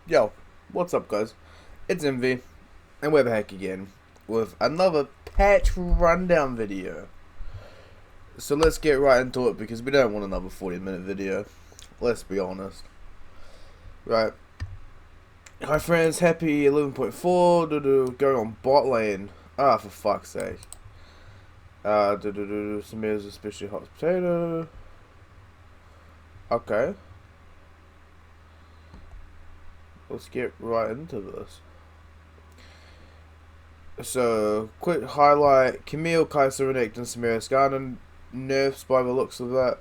Yo, what's up guys? It's MV, and we're back again with another patch rundown video. So let's get right into it because we don't want another 40-minute video. Let's be honest. Right. Hi friends, happy 11.4, going on bot lane. Ah, for fuck's sake. Samir's especially hot potato. Okay. Let's get right into this. So, quick highlight: Camille, Kaiser, Renekton, and Samira Skarner nerfs by the looks of that.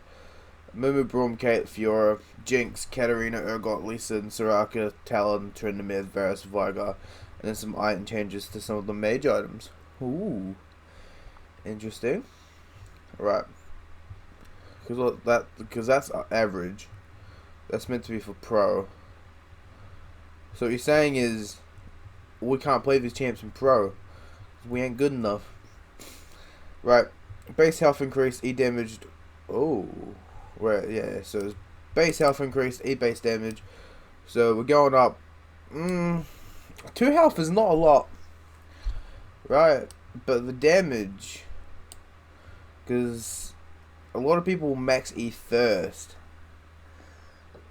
Mumu, Braum, Kate, Fiora, Jinx, Katarina, Urgot, Lisa, and Soraka, Talon, Tryndamere, Varus, Vigar, and then some item changes to some of the mage items. Ooh, interesting. Right, because that's average. That's meant to be for pro. So what you're saying is we can't play these champs in pro. We ain't good enough. Right. Base health increase, E damaged. Oh. Right, yeah. So base health increase, E base damage. So we're going up. 2 health is not a lot. Right. But the damage. Because a lot of people max E first.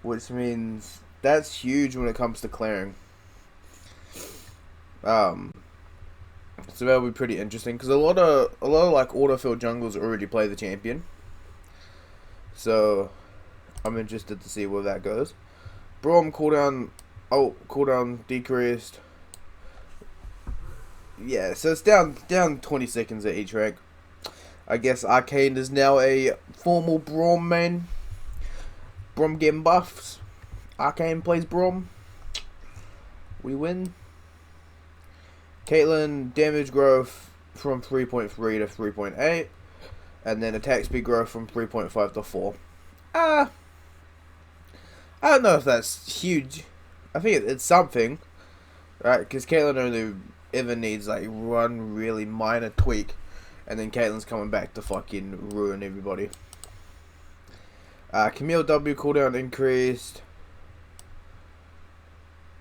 Which means that's huge when it comes to clearing. So that'll be pretty interesting because a lot of like autofill jungles already play the champion. So I'm interested to see where that goes. Braum cooldown decreased. Yeah, so it's down 20 seconds at each rank. I guess Arcane is now a formal Braum main. Braum getting buffs. Arcane plays Braum. We win. Caitlyn, damage growth from 3.3 to 3.8. And then attack speed growth from 3.5 to 4. I don't know if that's huge. I think it's something. Right? Because Caitlyn only ever needs like one really minor tweak. And then Caitlyn's coming back to fucking ruin everybody. Camille W cooldown increased.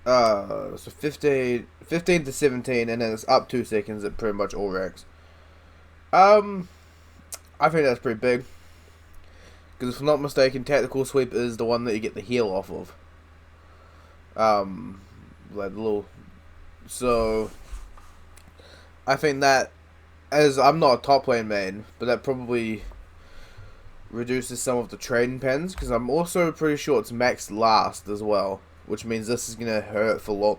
So 15 to 17, and then it's up 2 seconds at pretty much all ranks. I think that's pretty big. Because if I'm not mistaken, Tactical Sweep is the one that you get the heal off of. Like the little... So, I think that, as I'm not a top lane main, but that probably reduces some of the trading pens, because I'm also pretty sure it's max last as well. Which means this is going to hurt for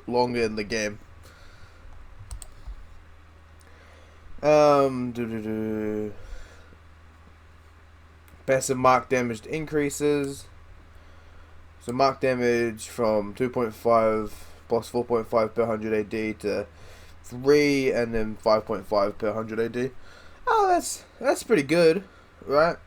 longer in the game. Passive mark damage increases. So mark damage from 2.5 plus 4.5 per 100 AD to 3 and then 5.5 per 100 AD. Oh, that's pretty good, right?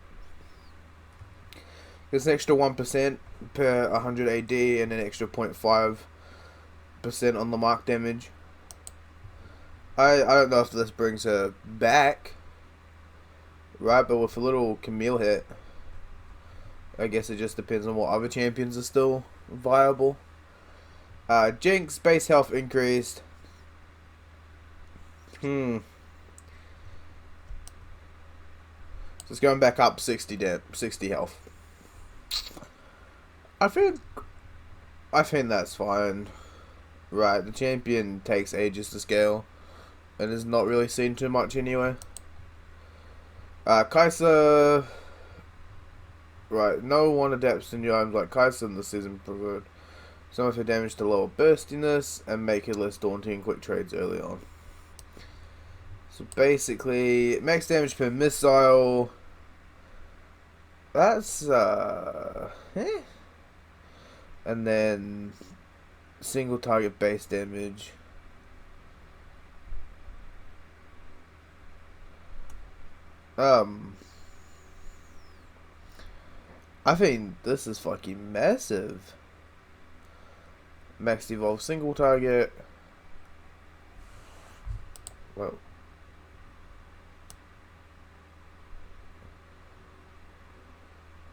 There's an extra 1% per 100 AD and an extra 0.5% on the mark damage. I don't know if this brings her back, right? But with a little Camille hit, I guess it just depends on what other champions are still viable. Jinx base health increased. So it's going back up 60 health. I think that's fine. Right, the champion takes ages to scale and is not really seen too much anyway. Kai'Sa. Right, no one adapts to new items like Kai'Sa in the season preferred. Some of her damage to lower burstiness and make it less daunting in quick trades early on. So basically, max damage per missile. That's And then single target base damage. I think this is fucking massive. Max evolve single target. Whoa.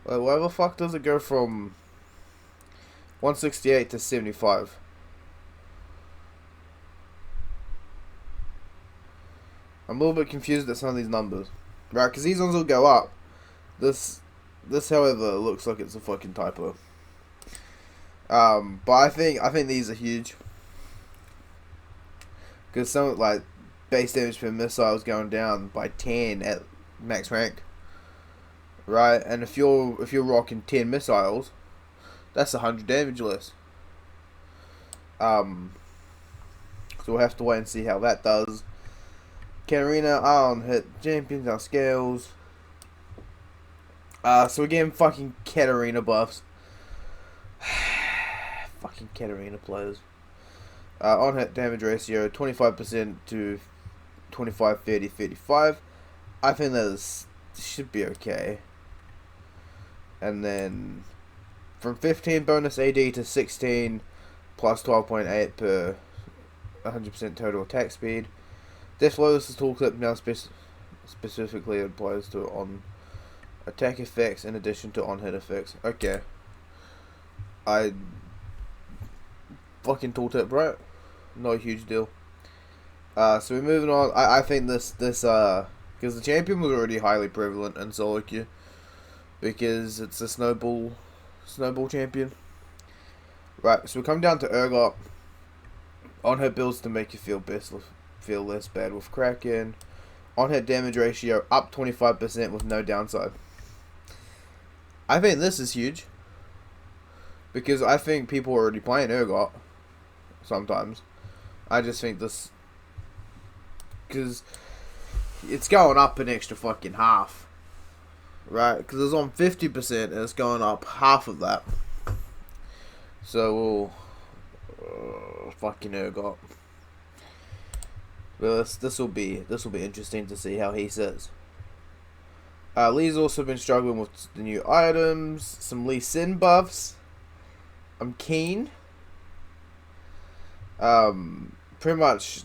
Why the fuck does it go from 168 to 75. I'm a little bit confused at some of these numbers. Right, because these ones will go up. This, however, looks like it's a fucking typo. But I think these are huge. Because some, like, base damage per missile is going down by 10 at max rank. Right, and if you're rocking 10 missiles, that's 100 damage less. So we'll have to wait and see how that does. Katarina, on hit champions, our scales. So again, fucking Katarina buffs. Fucking Katarina players. On hit damage ratio 25% to 25, 30, 35. I think that should be okay. And then from 15 bonus AD to 16 plus 12.8 per 100% total attack speed. Death Lotus tooltip now specifically applies to on attack effects in addition to on hit effects. Okay. Fucking tooltip, right? Not a huge deal. So we're moving on. I think this because the champion was already highly prevalent in solo queue because it's a snowball champion. Right, so we come down to Urgot. On hit builds to make you feel less bad with Kraken. On hit damage ratio up 25% with no downside. I think this is huge because I think people are already playing Urgot sometimes. I just think this because it's going up an extra fucking half, right? Because it's on 50% and it's going up half of that. So we'll fucking Urgot. Well, this will be interesting to see how he says. Lee's also been struggling with the new items, some Lee Sin buffs. I'm keen. Pretty much,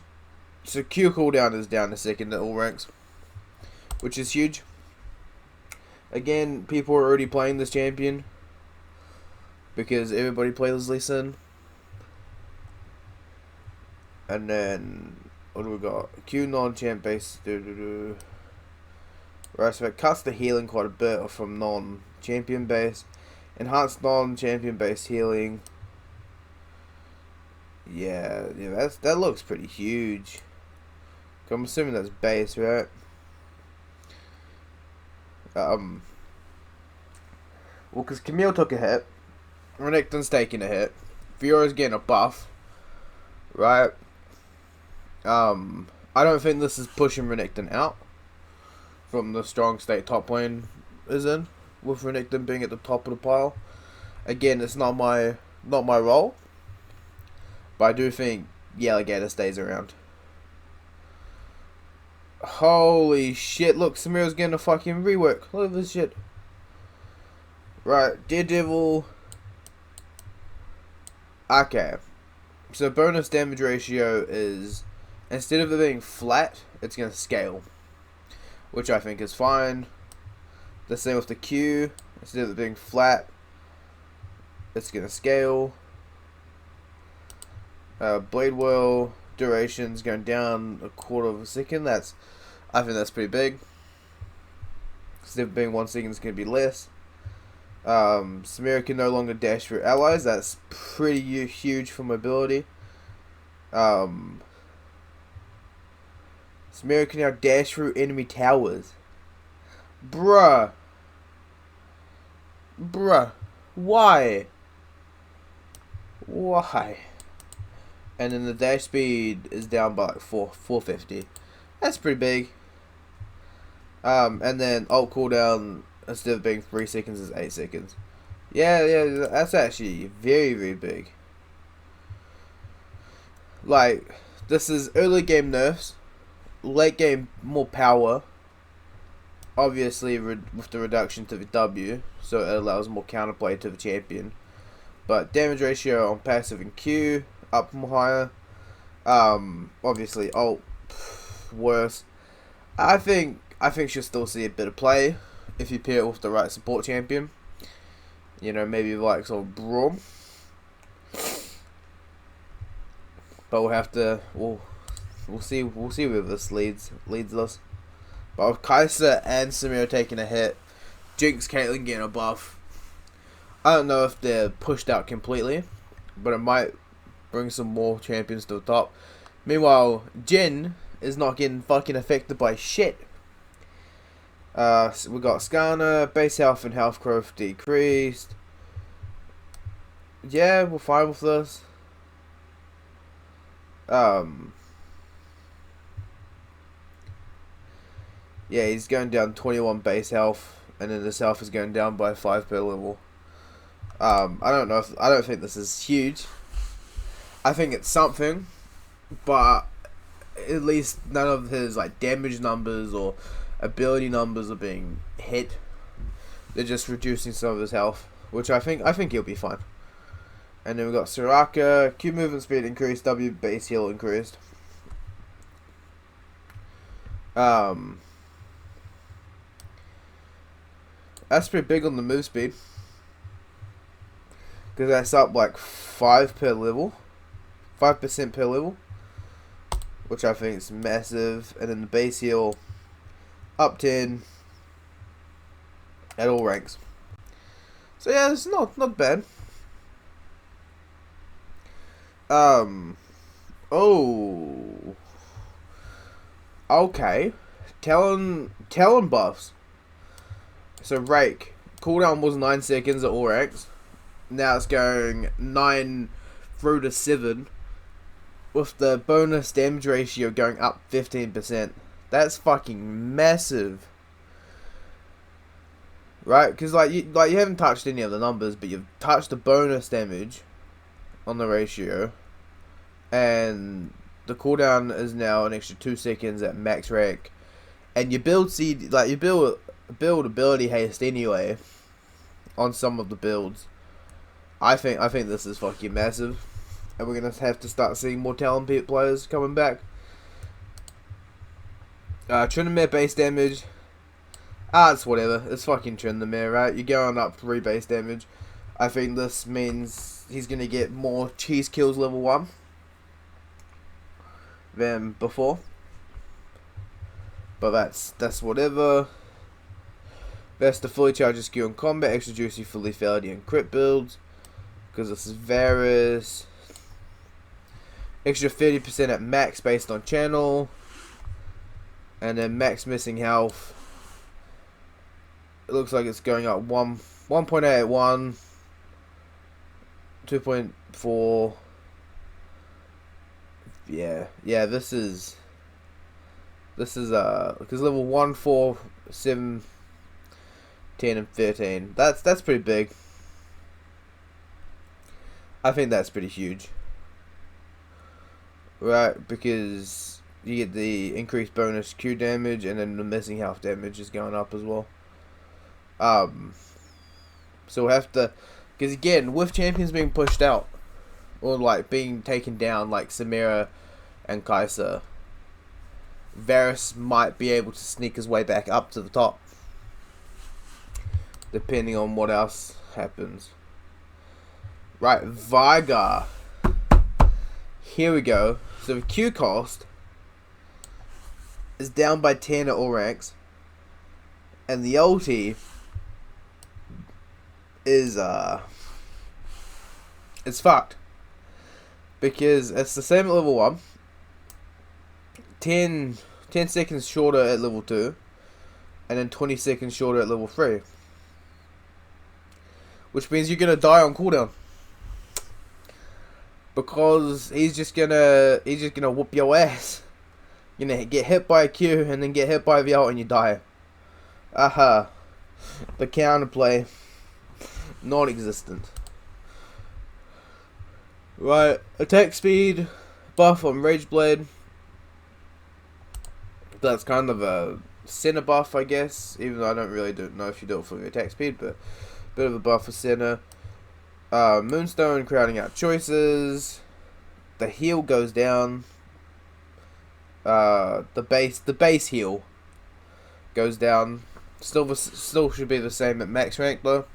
so Q cooldown is down to second at all ranks, which is huge. Again, people are already playing this champion because everybody plays Lee Sin. And then what do we got? Q non-champ base. Right, so it cuts the healing quite a bit from non-champion base. Enhanced non-champion base healing. Yeah, that looks pretty huge. I'm assuming that's base, right? Well, because Camille took a hit, Renekton's taking a hit, Fiora's getting a buff, right? I don't think this is pushing Renekton out from the strong state top lane is in, with Renekton being at the top of the pile. Again, it's not my role, but I do think Alligator stays around. Holy shit, look, Samira's getting a fucking rework. Look at this shit. Right, Daredevil. Okay. So bonus damage ratio is, instead of it being flat, it's going to scale. Which I think is fine. The same with the Q. Instead of it being flat, it's going to scale. Blade Whirl duration's going down a quarter of a second. I think that's pretty big. Instead of being 1 second, it's going to be less. Samira can no longer dash through allies. That's pretty huge for mobility. Samira can now dash through enemy towers. Bruh. Why? And then the dash speed is down by like 450. That's pretty big. And then ult cooldown, instead of being 3 seconds, is 8 seconds. Yeah, that's actually very, very big. Like, this is early game nerfs, late game more power. Obviously, with the reduction to the W, so it allows more counterplay to the champion. But damage ratio on passive and Q up more higher. Obviously, ult worse. I think she'll still see a bit of play if you pair it with the right support champion. You know, maybe like sort of Braum. But we'll have to we'll see where this leads us. But with Kai'Sa and Samira taking a hit, Jinx, Caitlyn getting a buff. I don't know if they're pushed out completely, but it might bring some more champions to the top. Meanwhile, Jhin is not getting fucking affected by shit. We got Skarner, base health and health growth decreased. Yeah, we're fine with this. Yeah, he's going down 21 base health, and then his health is going down by 5 per level. I don't think this is huge. I think it's something, but at least none of his like damage numbers or ability numbers are being hit. They're just reducing some of his health, which I think he'll be fine. And then we got Soraka, Q movement speed increased, W base heal increased. That's pretty big on the move speed, because that's up like 5% per level, which I think is massive. And then the base heal up 10 at all ranks. So yeah, it's not bad. Oh, okay. Talon buffs. So Rake cooldown was 9 seconds at all ranks. Now it's going 9 through to 7, with the bonus damage ratio going up 15%. That's fucking massive, right? Because you haven't touched any of the numbers, but you've touched the bonus damage on the ratio, and the cooldown is now an extra 2 seconds at max rank, and you build build ability haste anyway on some of the builds. I think this is fucking massive, and we're gonna have to start seeing more talented players coming back. Tryndamere base damage. It's whatever. It's fucking Tryndamere, right? You're going up 3 base damage. I think this means he's gonna get more cheese kills level 1 than before. But that's whatever. Best to fully charge a skill in combat, extra juicy for lethality and crit builds, because this is Varus. Extra 30% at max based on channel, and then max missing health. It looks like it's going up 1.81, 2.4. Yeah. This is because level 1, 4, 7, 10, and 13. That's pretty big. I think that's pretty huge, right? Because you get the increased bonus Q damage, and then the missing health damage is going up as well. So we'll have to, because again, with champions being pushed out or like being taken down, like Samira and Kai'Sa, Varus might be able to sneak his way back up to the top, depending on what else happens. Right, Veigar. Here we go. So the Q cost is down by 10 at all ranks, and the ulti is it's fucked, because it's the same at level 1, 10 seconds shorter at level 2, and then 20 seconds shorter at level 3, which means you're gonna die on cooldown, because he's just gonna whoop your ass. You're gonna get hit by a Q and then get hit by the ult and you die. The counterplay, non-existent. Right, attack speed buff on Rageblade. That's kind of a center buff, I guess, even though I don't know if you do it for the attack speed, but a bit of a buff for center. Moonstone crowding out choices. The heal goes down. The base heal goes down. Still should be the same at max rank though,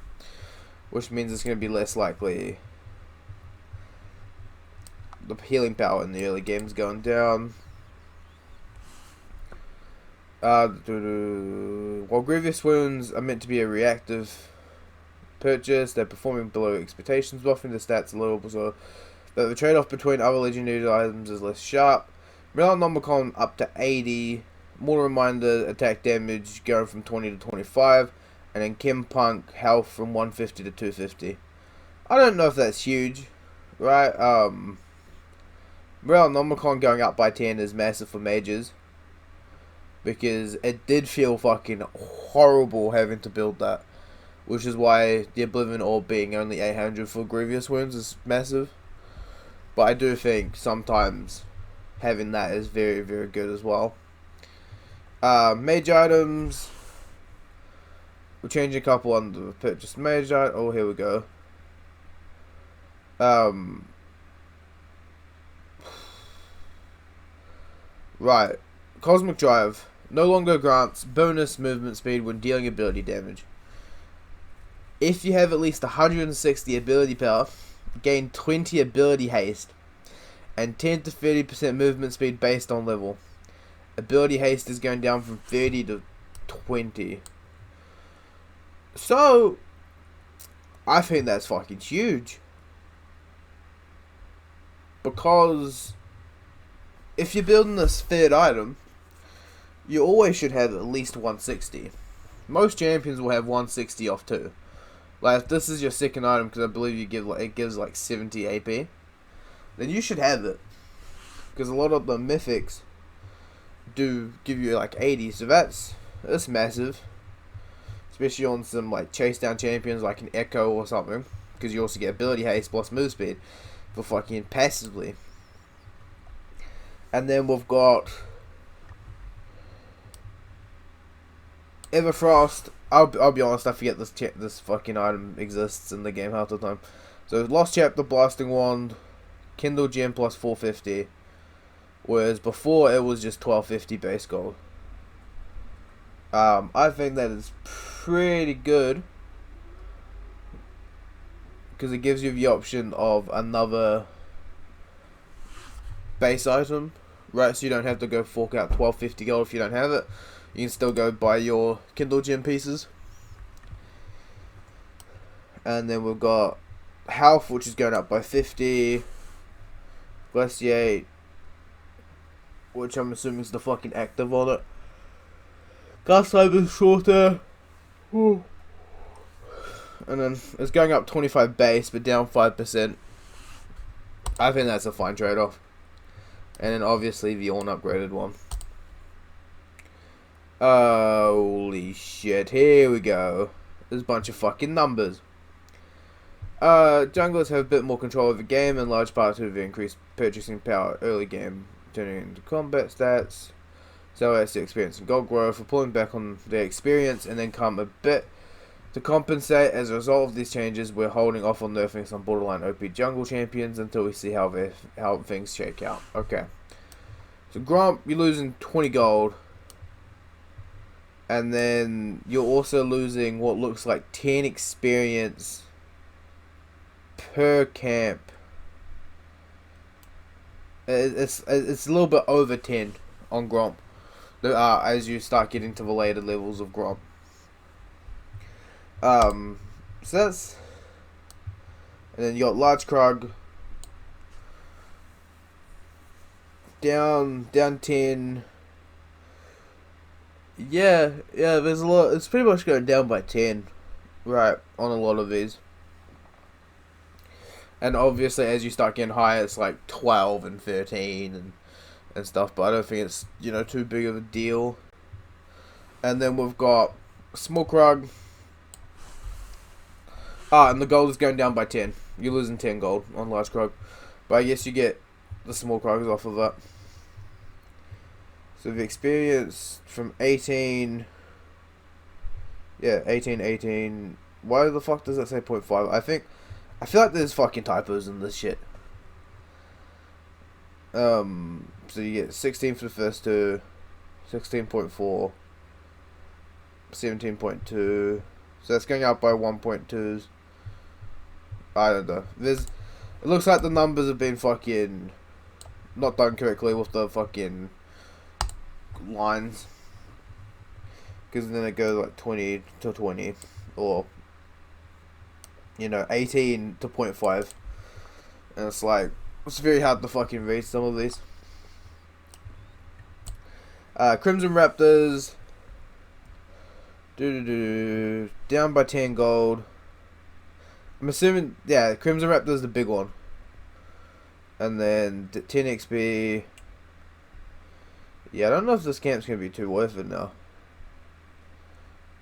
which means it's going to be less likely the healing power in the early game's going down. While Grievous Wounds are meant to be a reactive purchase, they're performing below expectations, buffing the stats a little, so that the trade-off between other legendary items is less sharp. Nomicon up to 80, Mortal Reminder attack damage going from 20 to 25, and then Kim Punk health from 150 to 250. I don't know if that's huge, right? Nomicon going up by 10 is massive for mages, because it did feel fucking horrible having to build that, which is why the Oblivion Orb being only 800 for Grievous Wounds is massive. But I do think sometimes having that is very, very good as well. Mage items. We'll change a couple under the purchase mage item. Oh, here we go. Right. Cosmic Drive. No longer grants bonus movement speed when dealing ability damage. If you have at least 160 ability power, gain 20 ability haste, and 10 to 30% movement speed based on level. Ability haste is going down from 30 to 20. So, I think that's fucking huge. Because if you're building this third item, you always should have at least 160. Most champions will have 160 off too. Like, if this is your second item, because I believe it gives like 70 AP, then you should have it. Because a lot of the mythics do give you like 80, so that's massive. Especially on some like chase down champions like an Echo or something. Because you also get ability haste plus move speed for fucking passively. And then we've got Everfrost. I'll be honest, I forget this fucking item exists in the game half the time. So Lost Chapter Blasting Wand, Kindle Gem plus 450, whereas before it was just 1250 base gold. I think that is pretty good because it gives you the option of another base item, right? So you don't have to go fork out 1250 gold if you don't have it. You can still go buy your Kindle Gem pieces. And then we've got health, which is going up by 50. Glaciate, which I'm assuming is the fucking active on it. Gas time is shorter. Woo. And then it's going up 25 base, but down 5%. I think that's a fine trade-off. And then obviously the unupgraded one. Holy shit, here we go. There's a bunch of fucking numbers. Junglers have a bit more control of the game, in large part due to the increased purchasing power early game, turning into combat stats. So that's the experience and gold growth. We're pulling back on their experience and then come a bit to compensate. As a result of these changes, we're holding off on nerfing some borderline OP jungle champions until we see how things shake out. Okay. So Gromp, you're losing 20 gold. And then you're also losing what looks like 10 experience per camp. It's a little bit over 10 on Gromp. As you start getting to the later levels of Gromp. So that's... And then you got Large Krug. Down 10. Yeah, there's a lot. It's pretty much going down by 10, right, on a lot of these. And obviously, as you start getting higher, it's like 12 and 13 and stuff. But I don't think it's, too big of a deal. And then we've got Small Krug. And the gold is going down by 10. You're losing 10 gold on Large Krug. But I guess you get the Small Krugs off of that. So the experience from 18... Yeah, 18. Why the fuck does that say 0.5? I feel like there's fucking typos in this shit. So you get 16 for the first two, 16.4, 17.2. So that's going up by 1.2s. I don't know. There's It looks like the numbers have been fucking not done correctly with the fucking lines. Because then it goes like 20 to 20. Or, you know, 18 to 0.5. And it's like, it's very hard to fucking read some of these. Crimson Raptors. Down by 10 gold. I'm assuming, yeah, Crimson Raptors the big one. And then 10 XP. Yeah, I don't know if this camp's going to be too worth it now.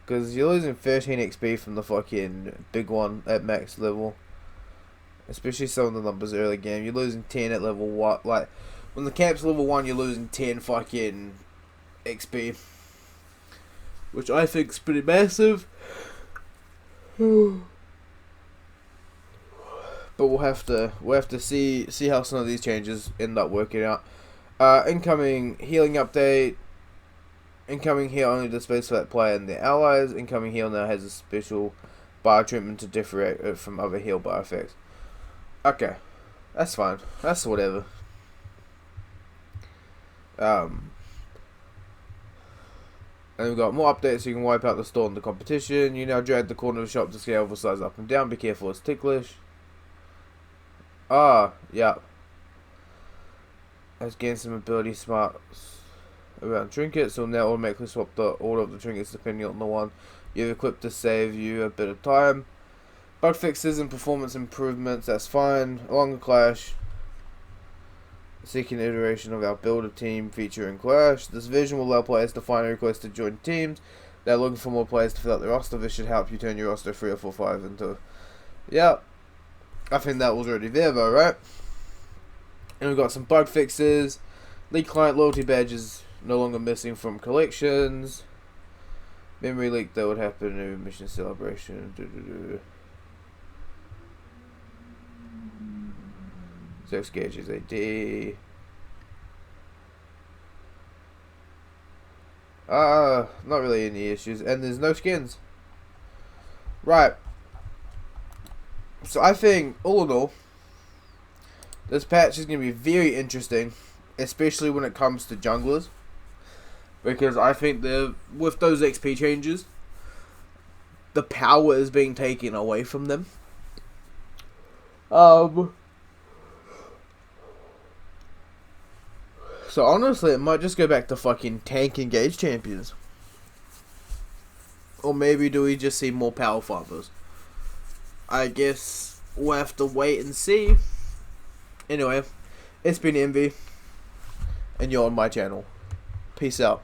Because you're losing 13 XP from the fucking big one at max level. Especially some of the numbers early game. You're losing 10 at level 1. Like, when the camp's level 1, you're losing 10 fucking XP. Which I think's pretty massive. But we'll have to see how some of these changes end up working out. Incoming healing update. Incoming heal only displays for that player and their allies. Incoming heal now has a special bar treatment to differentiate it from other heal bar effects. Okay, that's fine. That's whatever. And we've got more updates. You can wipe out the store in the competition. You now drag the corner of the shop to scale the size up and down. Be careful, it's ticklish. Yeah. Has gained some ability smarts around trinkets. So now automatically swap the order of the trinkets depending on the one you've equipped to save you a bit of time. Bug fixes and performance improvements, that's fine. Along the Clash. Second iteration of our Builder team featuring Clash. This version will allow players to find a request to join teams. They're looking for more players to fill out their roster. This should help you turn your roster 3 or 4 5 into... Yeah. I think that was already there though, right? And we've got some bug fixes. League client loyalty badges no longer missing from collections. Memory leak that would happen in mission celebration. 6 gauges AD. Not really any issues. And there's no skins. Right. So I think, all in all, this patch is going to be very interesting. Especially when it comes to junglers. Because I think with those XP changes, the power is being taken away from them. So honestly, it might just go back to fucking tank engaged champions. Or maybe do we just see more power farmers? I guess we'll have to wait and see. Anyway, it's been Envy, and you're on my channel. Peace out.